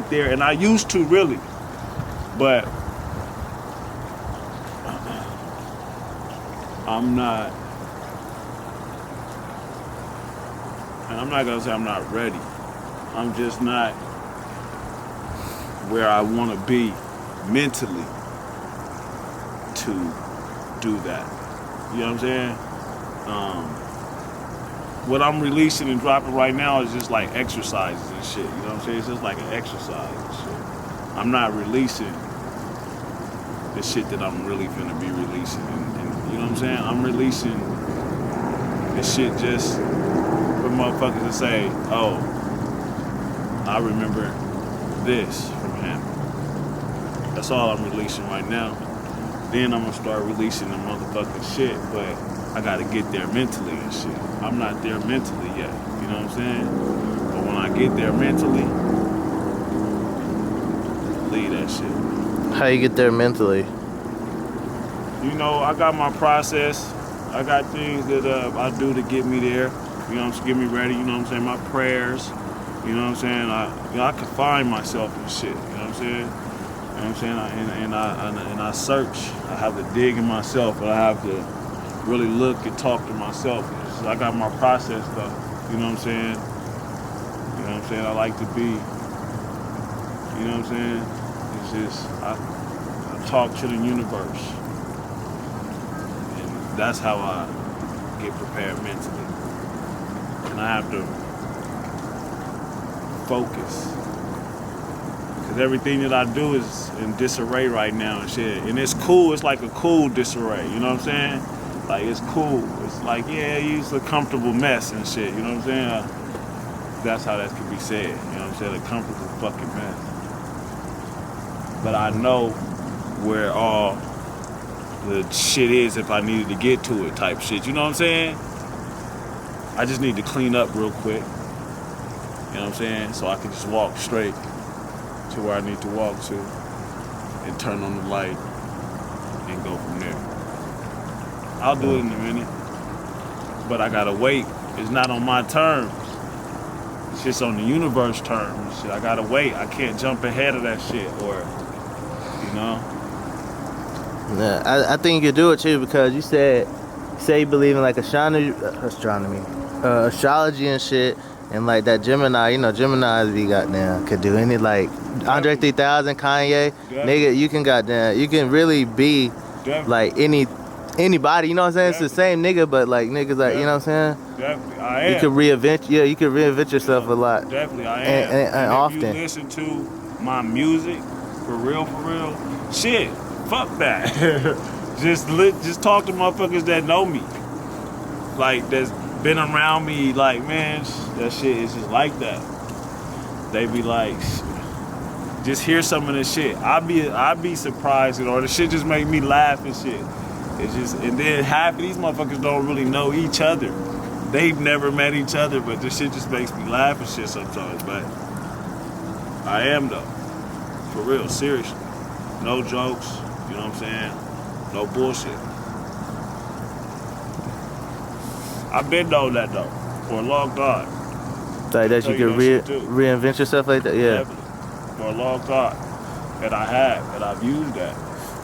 get there, and I used to really, but I'm not. And I'm not gonna say I'm not ready. I'm just not where I want to be mentally to do that. You know what I'm saying? What I'm releasing and dropping right now is just like exercises and shit. You know what I'm saying? It's just like an exercise and shit. I'm not releasing the shit that I'm really gonna be releasing. And you know what I'm saying? I'm releasing the shit just for motherfuckers to say, oh, I remember this from him. That's all I'm releasing right now. Then I'm gonna start releasing the motherfucking shit, but I gotta get there mentally and shit. I'm not there mentally yet, you know what I'm saying? But when I get there mentally, leave that shit. How you get there mentally? You know, I got my process. I got things that I do to get me there. You know what I'm saying? Get me ready, you know what I'm saying? My prayers, you know what I'm saying? I can find myself and shit, you know what I'm saying? You know what I'm saying? And I search. I have to dig in myself, but I have to really look and talk to myself. I got my process though, you know what I'm saying? You know what I'm saying? I like to be, you know what I'm saying? It's just, I talk to the universe. And that's how I get prepared mentally. And I have to focus. Because everything that I do is in disarray right now and shit. And it's cool, it's like a cool disarray, you know what I'm saying? Like, it's cool. It's like, yeah, it's a comfortable mess and shit, you know what I'm saying? That's how that can be said, you know what I'm saying? A comfortable fucking mess. But I know where all the shit is if I needed to get to it type shit, you know what I'm saying? I just need to clean up real quick, you know what I'm saying? So I can just walk straight to where I need to walk to and turn on the light and go from there. I'll do it in a minute, but I gotta wait. It's not on my terms. It's just on the universe terms. Shit, I gotta wait. I can't jump ahead of that shit, or, you know. Yeah, I think you could do it too, because you say you believe in like astrology and shit, and like that Gemini. You know, Gemini's be goddamn could do any, like Andre 3000, Kanye, nigga. You can goddamn, you can really be like anybody, you know what I'm saying? It's the same nigga, but like niggas like, you know what I'm saying? Definitely, I am. You could reinvent yourself a lot. Definitely, I am. And often. If you listen to my music, for real, shit, fuck that. just talk to motherfuckers that know me. Like, that's been around me, like, man, that shit is just like that. They be like, just hear some of this shit. I'd be surprised, or the shit just make me laugh and shit. It's just, and then half of these motherfuckers don't really know each other. They've never met each other, but this shit just makes me laugh and shit sometimes. But I am though, for real, seriously. No jokes, you know what I'm saying? No bullshit. I've been known that though, for a long time. Like that you could reinvent yourself like that? Yeah. Definitely. For a long time. And I have, and I've used that.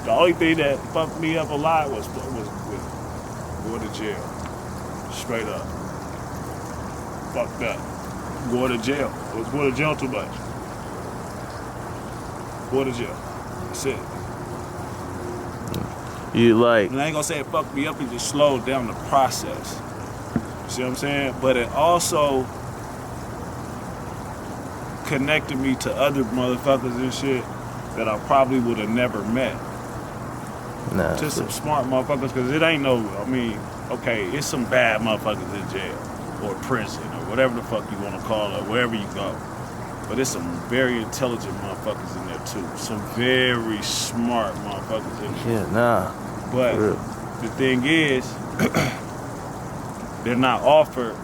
The only thing that fucked me up a lot was going to jail. Straight up. Fucked up. Going to jail. I was going to jail too much. Going to jail. That's it. You like... And I ain't gonna say it fucked me up, it just slowed down the process. See what I'm saying? But it also connected me to other motherfuckers and shit that I probably would have never met. Nah, just some smart motherfuckers, because it ain't no, I mean, okay, it's some bad motherfuckers in jail or prison or whatever the fuck you want to call it, wherever you go. But there's some very intelligent motherfuckers in there too. Some very smart motherfuckers in there. Yeah, nah. But the thing is, they're not offered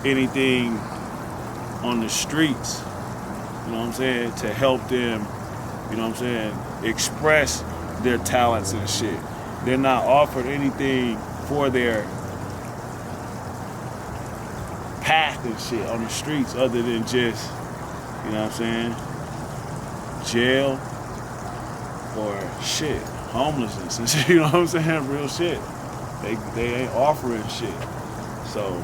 anything on the streets, you know what I'm saying, to help them, you know what I'm saying, express their talents and shit. They're not offered anything for their path and shit on the streets other than just You know what I'm saying? Jail or shit, homelessness and shit. You know what I'm saying? Real shit. They ain't offering shit. So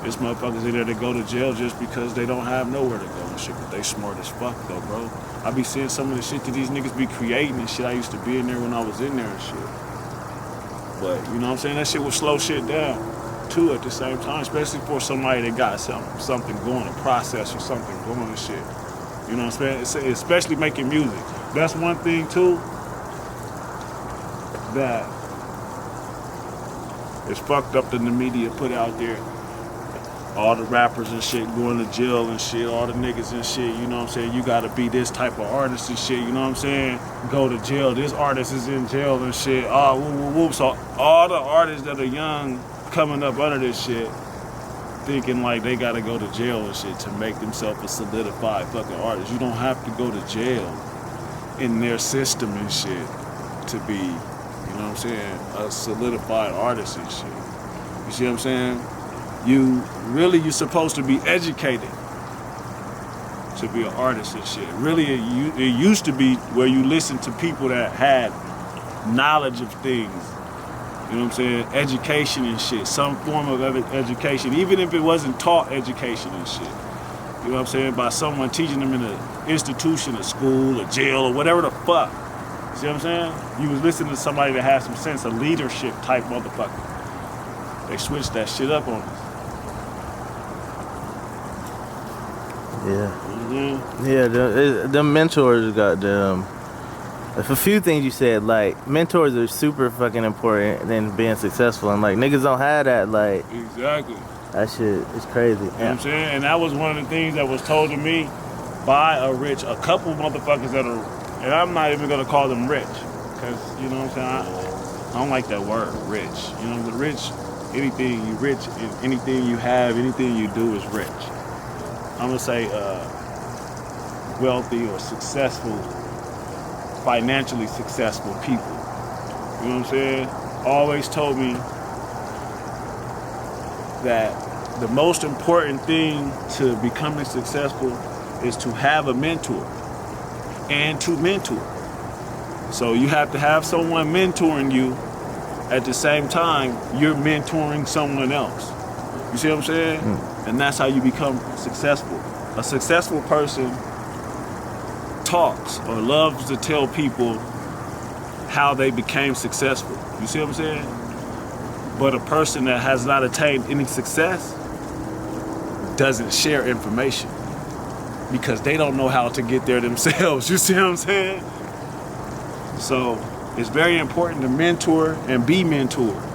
it's motherfuckers in there that go to jail just because they don't have nowhere to go and shit. But they smart as fuck though, bro. I be seeing some of the shit that these niggas be creating and shit. I used to be in there when I was in there and shit. But you know what I'm saying? That shit will slow shit down too at the same time, especially for somebody that got something going, a process or something going and shit. You know what I'm saying? Especially making music. That's one thing too that is fucked up that the media put out there. All the rappers and shit going to jail and shit, all the niggas and shit, you know what I'm saying? You gotta be this type of artist and shit, you know what I'm saying? Go to jail, this artist is in jail and shit, whoop. So all the artists that are young coming up under this shit, thinking like they gotta go to jail and shit to make themselves a solidified fucking artist. You don't have to go to jail in their system and shit to be, you know what I'm saying, a solidified artist and shit. You see what I'm saying? You're supposed to be educated to be an artist and shit. Really, it used to be where you listen to people that had knowledge of things. You know what I'm saying? Education and shit. Some form of education, even if it wasn't taught education and shit. You know what I'm saying? By someone teaching them in an institution, a school, a jail, or whatever the fuck. See what I'm saying? You was listening to somebody that had some sense of leadership type motherfucker. They switched that shit up on us. Yeah. Mm-hmm. Yeah, the mentors got them. A few things you said, like mentors are super fucking important in being successful, and like niggas don't have that. Like Exactly. that shit is crazy. You know what I'm saying? And that was one of the things that was told to me by a couple motherfuckers that are, and I'm not even gonna call them rich, because you know what I'm saying? I don't like that word, rich. You know, the rich, anything you rich, anything you have, anything you do is rich. I'm gonna say wealthy or successful, financially successful people. You know what I'm saying? Always told me that the most important thing to becoming successful is to have a mentor and to mentor. So you have to have someone mentoring you at the same time you're mentoring someone else. You see what I'm saying? And that's how you become successful. A successful person talks or loves to tell people how they became successful. You see what I'm saying? But a person that has not attained any success doesn't share information because they don't know how to get there themselves. You see what I'm saying? So it's very important to mentor and be mentored.